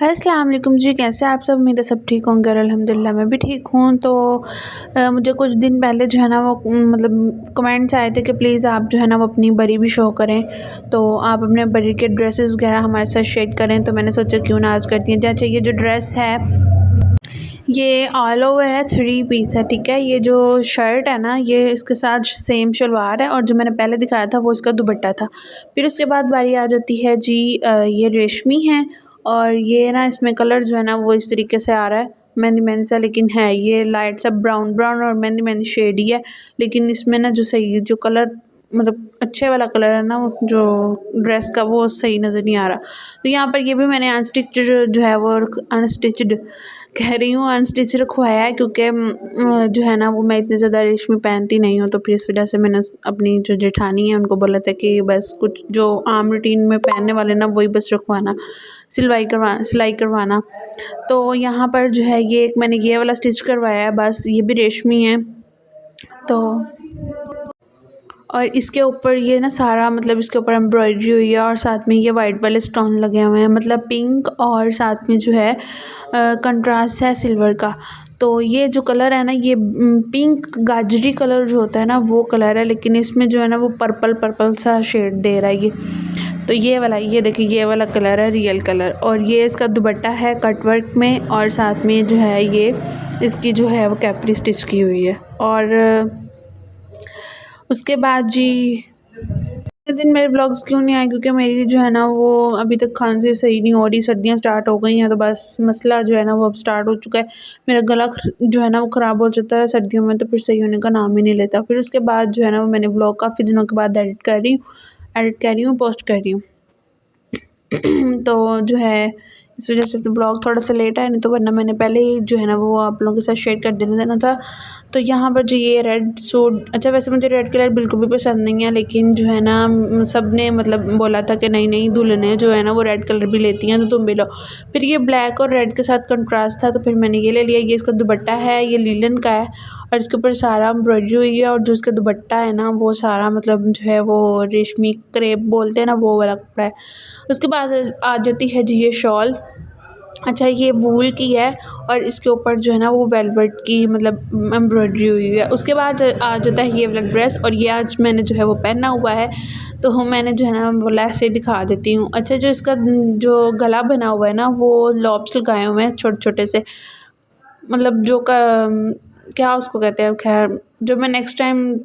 अस्सलाम वालेकुम जी, कैसे आप सब? उम्मीद है सब ठीक होंगे और अल्हम्दुलिल्लाह मैं भी ठीक हूँ। तो मुझे कुछ दिन पहले जो है ना वो मतलब कमेंट्स आए थे कि प्लीज़ आप जो है ना वो अपनी बरी भी शो करें। तो आप अपने बरी के ड्रेसेस वगैरह हमारे साथ शेयर करें, तो मैंने सोचा क्यों ना आज करती हैं। अच्छा, ये जो ड्रेस है ये ऑल ओवर है, 3 पीस है, ठीक है। ये जो शर्ट है ना ये इसके साथ सेम शलवार है और जो मैंने पहले दिखाया था वो इसका दुपट्टा था। फिर उसके बाद बारी आ जाती है जी ये रेशमी है और ये ना इसमें कलर जो है ना वो इस तरीके से आ रहा है मेहंदी मेहंदी सा, लेकिन है ये लाइट सा ब्राउन ब्राउन और मेहंदी मेहंदी शेड ही है। लेकिन इसमें ना जो सही जो कलर मतलब अच्छे वाला कलर है ना वो जो ड्रेस का वो सही नज़र नहीं आ रहा। तो यहाँ पर ये भी मैंने अनस्टिच्ड जो है वो अनस्टिच्ड कह रही हूँ अनस्टिच रखवाया है, क्योंकि जो है ना वो मैं इतनी ज़्यादा रेशमी पहनती नहीं हूँ। तो फिर इस वजह से मैंने अपनी जो जेठानी है उनको बोला था कि बस कुछ जो आम रूटीन में पहनने वाले ना वही बस रखवाना, सिलाई करवाना। तो यहाँ पर जो है ये एक मैंने ये वाला स्टिच करवाया है, बस ये भी रेशमी है। तो और इसके ऊपर ये ना सारा मतलब इसके ऊपर एम्ब्रॉयडरी हुई है और साथ में ये वाइट वाले स्टोन लगे हुए हैं, मतलब पिंक और साथ में जो है कंट्रास्ट है सिल्वर का। तो ये जो कलर है ना ये पिंक गाजरी कलर जो होता है ना वो कलर है, लेकिन इसमें जो है ना वो पर्पल पर्पल सा शेड दे रहा है ये। तो ये वाला ये देखिए ये वाला कलर है रियल कलर, और ये इसका दुपट्टा है कटवर्क में और साथ में जो है ये इसकी जो है वो कैपरी स्टिच की हुई है। और उसके बाद जी इतने दिन मेरे व्लॉग्स क्यों नहीं आए, क्योंकि मेरी जो है ना वो अभी तक खांसी सही नहीं हो रही। सर्दियाँ स्टार्ट हो गई हैं तो बस मसला जो है ना वो अब स्टार्ट हो चुका है। मेरा गला जो है ना वो ख़राब हो जाता है सर्दियों में, तो फिर सही होने का नाम ही नहीं लेता। फिर उसके बाद जो है ना वो मैंने व्लॉग काफ़ी दिनों के बाद एडिट कर रही हूँ पोस्ट कर रही हूँ। तो जो है इस वजह से तो ब्लॉग थोड़ा सा लेट आया, नहीं तो वरना मैंने पहले ही जो है ना वो आप लोगों के साथ शेयर कर देना था। तो यहाँ पर जो ये रेड सूट, अच्छा वैसे मुझे रेड कलर बिल्कुल भी पसंद नहीं है, लेकिन जो है ना सब ने मतलब बोला था कि नहीं नहीं दुल्हनें जो है ना वो रेड कलर भी लेती हैं तो तुम भी लो। फिर ये ब्लैक और रेड के साथ कंट्रास्ट था तो फिर मैंने ये ले लिया। ये इसका दुपट्टा है, ये लीलन का है और इसके ऊपर सारा एम्ब्रॉयडरी हुई है, और जो इसका दुपट्टा है ना वो सारा मतलब जो है वो रेशमी क्रेप बोलते हैं ना वो वाला कपड़ा है। उसके बाद आ जाती है जी ये शॉल। अच्छा, ये वूल की है और इसके ऊपर जो है ना वो वेलवेट की मतलब एम्ब्रॉयडरी हुई है। उसके बाद आ जाता है ये वाला ड्रेस, और ये आज मैंने जो है वो पहना हुआ है, तो मैंने जो है ना बोला ऐसे ही दिखा देती हूँ। अच्छा, जो इसका जो गला बना हुआ है ना वो लॉब्स लगाए हुए हैं छोटे छोटे से, मतलब जो का क्या उसको कहते हैं, खैर जो मैं नेक्स्ट टाइम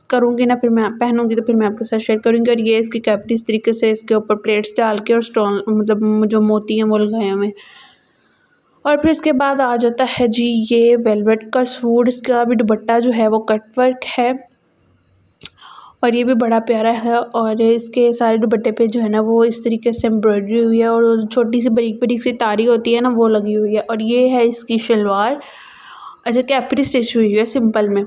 करूँगी ना फिर मैं पहनूँगी तो फिर मैं आपके साथ शेयर करूँगी। और ये इसकी कैपरी इस तरीके से इसके ऊपर प्लेट्स डाल के और स्टोन मतलब जो मोती हैं वो लगाए हुए हैं। और फिर इसके बाद आ जाता है जी ये वेलवेट का सूट, इसका भी दुपट्टा जो है वो कट वर्क है और ये भी बड़ा प्यारा है। और इसके सारे दुपट्टे पे जो है ना वो इस तरीके से एम्ब्रॉयडरी हुई है और छोटी सी बारीक बारीक सी तारी होती है ना वो लगी हुई है। और ये है इसकी शलवार, अच्छा कैपरी स्टिच हुई है सिंपल में।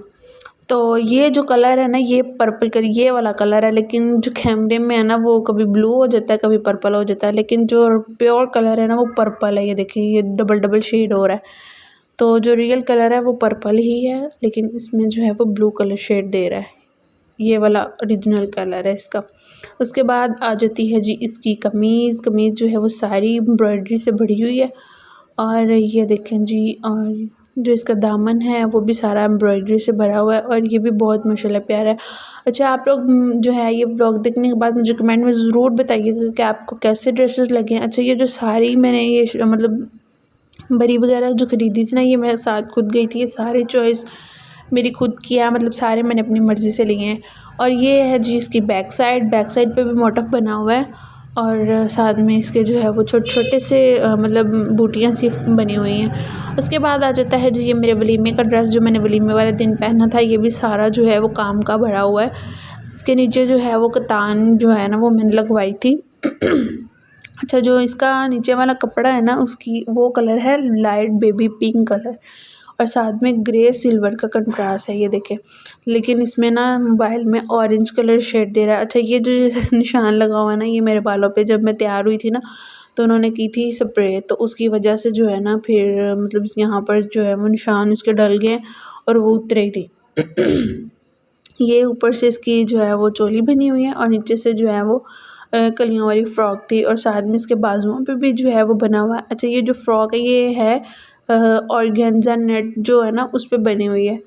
तो ये जो कलर है ना ये पर्पल कलर ये वाला कलर है, लेकिन जो कैमरे में है ना वो कभी ब्लू हो जाता है कभी पर्पल हो जाता है, लेकिन जो प्योर कलर है ना वो पर्पल है। ये देखिए ये डबल डबल शेड हो रहा है, तो जो रियल कलर है वो पर्पल ही है, लेकिन इसमें जो है वो ब्लू कलर शेड दे रहा है। ये वाला ओरिजिनल कलर है इसका। उसके बाद आ जाती है जी इसकी कमीज़। कमीज़ जो है वो सारी एम्ब्रॉयडरी से भरी हुई है, और ये देखें जी, और जो इसका दामन है वो भी सारा एम्ब्रॉयडरी से भरा हुआ है, और ये भी बहुत माशाल्लाह प्यारा है। अच्छा, आप लोग जो है ये व्लॉग देखने के बाद मुझे कमेंट में ज़रूर बताइएगा कि आपको कैसे ड्रेसेस लगे हैं। अच्छा, ये जो साड़ी मैंने ये मतलब बरी वगैरह जो ख़रीदी थी ना ये मैं साथ खुद गई थी, ये सारे चॉइस मेरी खुद की है, मतलब सारे मैंने अपनी मर्ज़ी से लिए हैं। और ये है जी इसकी बैक साइड पे भी मोटिफ बना हुआ है, और साथ में इसके जो है वो छोटे छोटे से मतलब बूटियाँ सी बनी हुई हैं। उसके बाद आ जाता है जी ये मेरे वलीमे का ड्रेस, जो मैंने वलीमे वाले दिन पहना था। ये भी सारा जो है वो काम का भरा हुआ है। इसके नीचे जो है वो कतान जो है ना वो मैंने लगवाई थी। अच्छा, जो इसका नीचे वाला कपड़ा है ना उसकी वो कलर है लाइट बेबी पिंक कलर, और साथ में ग्रे सिल्वर का कंट्रास्ट है ये देखें, लेकिन इसमें ना मोबाइल में ऑरेंज कलर शेड दे रहा है। अच्छा, ये जो निशान लगा हुआ है ना ये मेरे बालों पे जब मैं तैयार हुई थी ना तो उन्होंने की थी स्प्रे, तो उसकी वजह से जो है ना फिर मतलब यहाँ पर जो है वो निशान उसके डल गए और वो उतरे ही नहीं। ये ऊपर से इसकी जो है वो चोली बनी हुई है और नीचे से जो है वो कलियों वाली फ़्रॉक थी और साथ में इसके बाजुओं पे भी जो है वो बना हुआ है। अच्छा ये जो फ़्रॉक है ये है ऑर्गेन्जा नेट जो है ना उस पे बनी हुई है।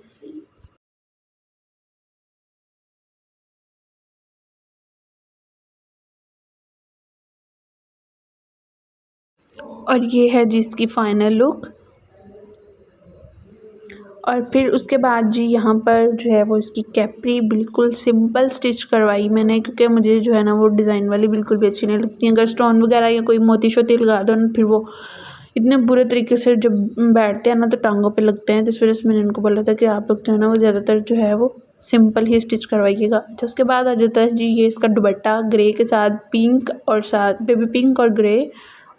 और ये है जी इसकी फ़ाइनल लुक। और फिर उसके बाद जी यहाँ पर जो है वो इसकी कैप्री बिल्कुल सिंपल स्टिच करवाई मैंने, क्योंकि मुझे जो है ना वो डिज़ाइन वाली बिल्कुल भी अच्छी नहीं लगती। अगर स्टोन वगैरह या कोई मोती शोती लगा दो ना फिर वो इतने बुरे तरीके से जब बैठते हैं ना तो टांगों पे लगते हैं। तो इस वजह से मैंने उनको बोला था कि आप लोग जो है ना वो ज़्यादातर जो है वो सिंपल ही स्टिच करवाइएगा। अच्छा उसके बाद आ जाता है जी ये इसका दुपट्टा ग्रे के साथ पिंक और साथ बेबी पिंक और ग्रे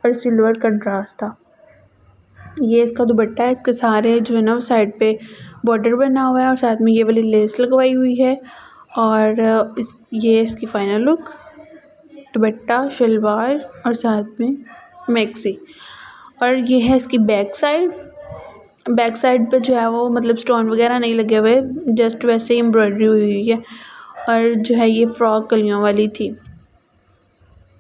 और सिल्वर कंट्रास्ट था। ये इसका दुपट्टा है, इसके सारे जो है ना वो साइड पे बॉर्डर बना हुआ है और साथ में ये वाली लेस लगवाई हुई है। और ये इसकी फ़ाइनल लुक दुपट्टा शलवार और साथ में मैक्सी। और ये है इसकी बैक साइड। बैक साइड पे जो है वो मतलब स्टोन वगैरह नहीं लगे हुए, जस्ट वैसे ही एम्ब्रॉयडरी हुई है। और जो है ये फ़्रॉक कलियों वाली थी।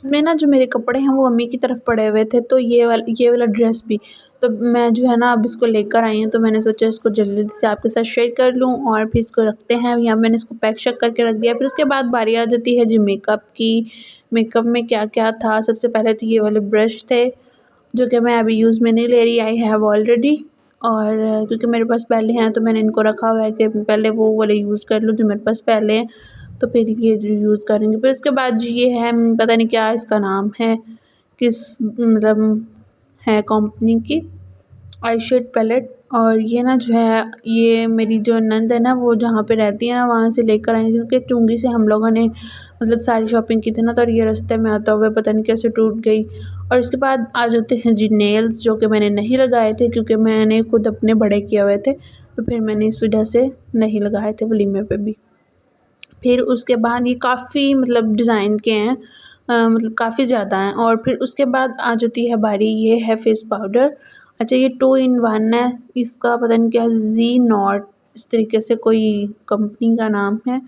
मैं ना जो मेरे कपड़े हैं वो अम्मी की तरफ पड़े हुए थे, तो ये वाला ड्रेस भी तो मैं जो है ना अब इसको लेकर आई हूँ, तो मैंने सोचा इसको जल्दी से आपके साथ शेयर कर लूँ। और फिर इसको रखते हैं यहाँ, मैंने इसको पैक शैक करके रख दिया। फिर उसके बाद बारी आ जाती है जी मेकअप की। मेकअप में क्या क्या था, सबसे पहले तो ये वाले ब्रश थे जो कि मैं अभी यूज़ में नहीं ले रही, आई हैव ऑलरेडी। और क्योंकि मेरे पास पहले हैं तो मैंने इनको रखा हुआ है कि पहले वो वाले यूज़ कर लूँ जो मेरे पास पहले हैं, तो फिर ये जो यूज़ करेंगे। फिर उसके बाद जी ये है पता नहीं क्या इसका नाम है, किस मतलब है कंपनी की आई शेड पैलेट। और ये ना जो है ये मेरी जो नंद है ना वो जहाँ पे रहती है ना वहाँ से लेकर आई थी, क्योंकि चुंगी से हम लोगों ने मतलब सारी शॉपिंग की थी ना, तो ये रास्ते में आता हुआ पता नहीं कैसे टूट गई। और इसके बाद आ जाते हैं जी नेल्स, जो कि मैंने नहीं लगाए थे क्योंकि मैंने खुद अपने बड़े किए हुए थे, तो फिर मैंने इस वजह से नहीं लगाए थे वलीमे पे भी। फिर उसके बाद ये काफ़ी मतलब डिज़ाइन के हैं, मतलब काफ़ी ज़्यादा हैं। और फिर उसके बाद आ जाती है बारी, ये है फेस पाउडर। अच्छा ये 2 इन 1 है, इसका पता नहीं क्या ज़ी नॉट इस तरीके से कोई कंपनी का नाम है।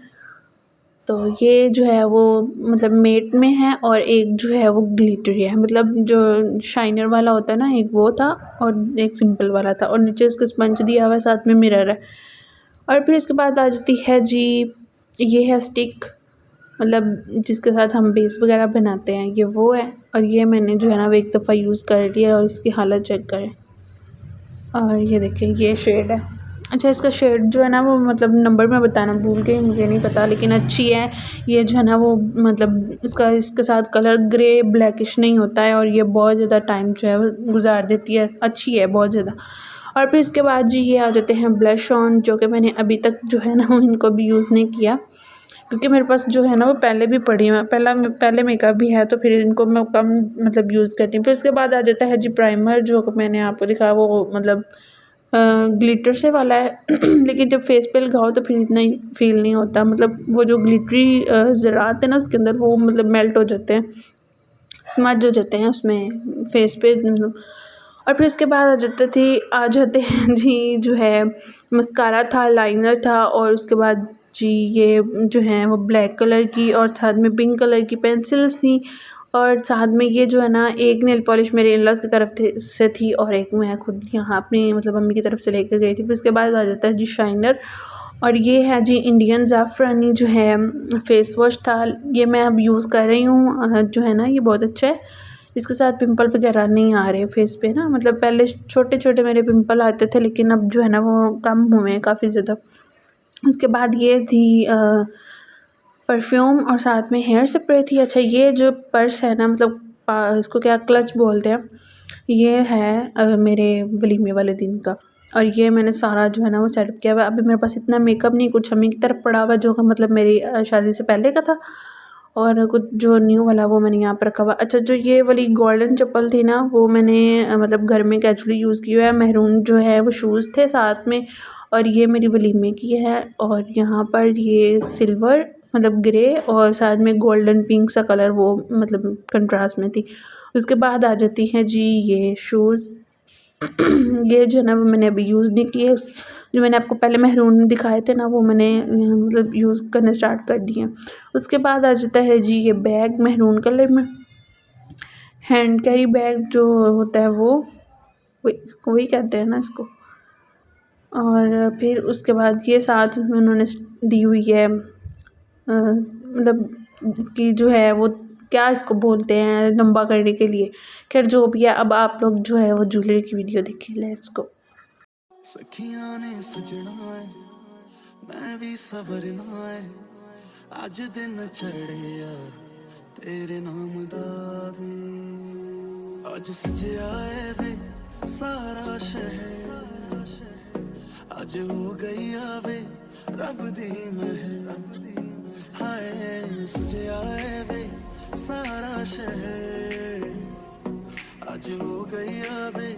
तो ये जो है वो मतलब मेट में है और एक जो है वो ग्लिटरी है, मतलब जो शाइनर वाला होता है ना एक वो था और एक सिंपल वाला था, और नीचे इसका स्पंज दिया हुआ है, साथ में मिरर है। और फिर इसके बाद आ जाती है जी ये है स्टिक, मतलब जिसके साथ हम बेस वगैरह बनाते हैं, ये वो है। और ये मैंने जो है ना वो एक दफ़ा यूज़ कर लिया और इसकी हालत चेक करें। और ये देखिए ये शेड है। अच्छा इसका शेड जो है ना वो मतलब नंबर मैं बताना भूल गई, मुझे नहीं पता, लेकिन अच्छी है। ये जो है ना वो मतलब इसके साथ कलर ग्रे ब्लैकिश नहीं होता है, और ये बहुत ज़्यादा टाइम जो है वो गुजार देती है, अच्छी है बहुत ज़्यादा। और फिर इसके बाद जी ये आ जाते हैं ब्लश ऑन, जो कि मैंने अभी तक जो है ना इनको भी यूज़ नहीं किया, क्योंकि मेरे पास जो है ना वो पहले भी पड़ी हुई पहले मेकअप भी है, तो फिर इनको मैं कम मतलब यूज़ करती हूँ। फिर उसके बाद आ जाता है जी प्राइमर, जो मैंने आपको दिखाया वो मतलब ग्लिटर से वाला है लेकिन जब फेस पे लगाओ तो फिर इतना ही फील नहीं होता, मतलब वो जो ग्लिटरी ज़रात है ना उसके अंदर वो मतलब मेल्ट हो जाते हैं, स्मज हो जाते हैं उसमें फेस पे मतलब। और फिर उसके बाद आ जाते हैं जी जो है मस्कारा था, लाइनर था, और उसके बाद जी ये जो है वो ब्लैक कलर की और साथ में पिंक कलर की पेंसिल्स थी। और साथ में ये जो है ना एक नेल पॉलिश मेरे इन-लॉज़ की तरफ से थी और एक मैं खुद यहाँ अपनी मतलब मम्मी की तरफ से लेकर गई थी। फिर उसके बाद आ जाता है जी शाइनर, और ये है जी इंडियन ज़ाफ़रानी जो है फ़ेस वॉश था, ये मैं अब यूज़ कर रही हूँ, जो है ना ये बहुत अच्छा है। इसके साथ पिंपल वगैरह नहीं आ रहे फेस पे ना, मतलब पहले छोटे छोटे मेरे पिंपल आते थे लेकिन अब जो है ना वो कम हुए हैं काफ़ी ज़्यादा। उसके बाद ये थी परफ्यूम और साथ में हेयर स्प्रे थी। अच्छा ये जो पर्स है ना मतलब इसको क्या क्लच बोलते हैं, ये है मेरे वलीमे वाले दिन का, और ये मैंने सारा जो है ना वो सेटअप किया हुआ है। अभी मेरे पास इतना मेकअप नहीं, कुछ अम्मी की तरफ पड़ा हुआ जो कि मतलब मेरी शादी से पहले का था, और कुछ जो न्यू वाला वो मैंने यहाँ पर रखा हुआ। अच्छा जो ये वाली गोल्डन चप्पल थी ना वो मैंने मतलब घर में कैजुअली यूज़ की हुआ है। मेहरून जो है वो शूज़ थे साथ में, और ये मेरी वलीमे की है। और यहाँ पर ये सिल्वर मतलब ग्रे और साथ में गोल्डन पिंक सा कलर वो मतलब कंट्रास्ट में थी। उसके बाद आ जाती हैं जी ये शूज़ ये जो है ना वो मैंने अभी यूज़ नहीं किए, जो मैंने आपको पहले महरून दिखाए थे ना वो मैंने मतलब यूज़ करने स्टार्ट कर दिए। उसके बाद आ जाता है जी ये बैग महरून कलर में, हैंड कैरी बैग जो होता है वो वही कहते हैं ना इसको। और फिर उसके बाद ये साथ में उन्होंने दी हुई है मतलब कि जो है वो क्या इसको बोलते हैं लंबा करने के लिए। खैर जो भी है, अब आप लोग जो है वो ज्वेलरी की वीडियो देखिए, लेट्स गो। सखियां ने सजना है मैं भी सवरना है, अज दिन चढ़िया तेरे नाम दा वे, अज सजया है वे सारा शहर, अज हो गई आवे रब दी महर, हाय सजया है वे सारा शहर, अज हो गई आवे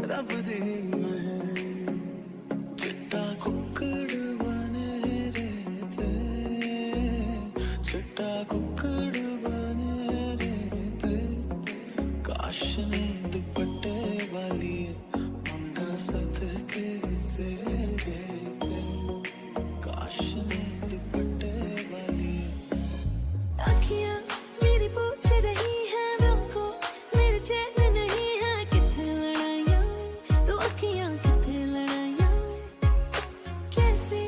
रब दी महर, चिट्टा कुक्कड़ बने रहते, चिट्टा कुक्कड़ बने रहते, काश ने दुपट्टे वाली मुंडा सदके तेरे, काश ने दुपट्टे वाली। अखियां मेरी पूछ रही है हमको, मेरे चैन नहीं है किथे लड़ाइयां, तो अखियां किथे लड़ाइयां, कैसे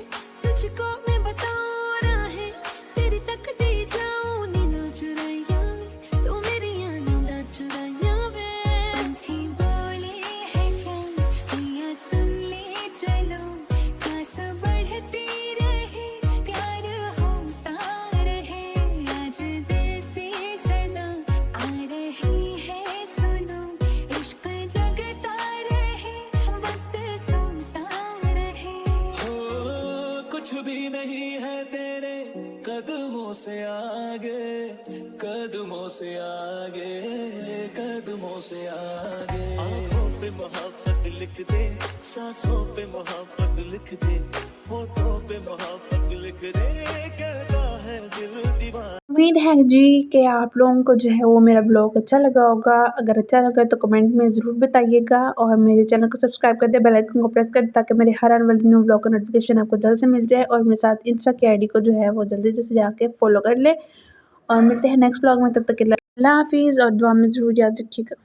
तुझको मैं बताऊं राहें तेरी तक दी जाऊं नींद चुराइयां, तो मेरी नींद चुराइयां वे। पंछी बोले है क्या मैया सुन ले चलो, प्यास बढ़ती रहे प्यार होता रहे, आज देसी सदा आ रही है सुनो, इश्क जगता रहे वक्त सोता रहे। हो कुछ भी नहीं है तेरे कदमों से आगे, कदमों से आगे, कदमों से आगे, आंखों पे मोहब्बत लिख दे, सांसों पे मोहब्बत लिख दे, होठों पे मोहब्बत लिख दे, कहता है दिल दीवाना। उम्मीद है जी कि आप लोगों को जो है वो मेरा ब्लॉग अच्छा लगा होगा। अगर अच्छा लगा तो कमेंट में ज़रूर बताइएगा और मेरे चैनल को सब्सक्राइब कर दे, बेल आइकन को प्रेस कर दे ताकि मेरे हर आने वाले न्यू ब्लॉग का नोटिफिकेशन आपको जल्द से मिल जाए, और मेरे साथ इंस्टा की आईडी को जो है वो जल्दी से जाके फॉलो कर ले। और मिलते हैं नेक्स्ट ब्लॉग में, तब तक के लिए अल्लाह हाफिज़ और दुआ में ज़रूर याद रखिएगा।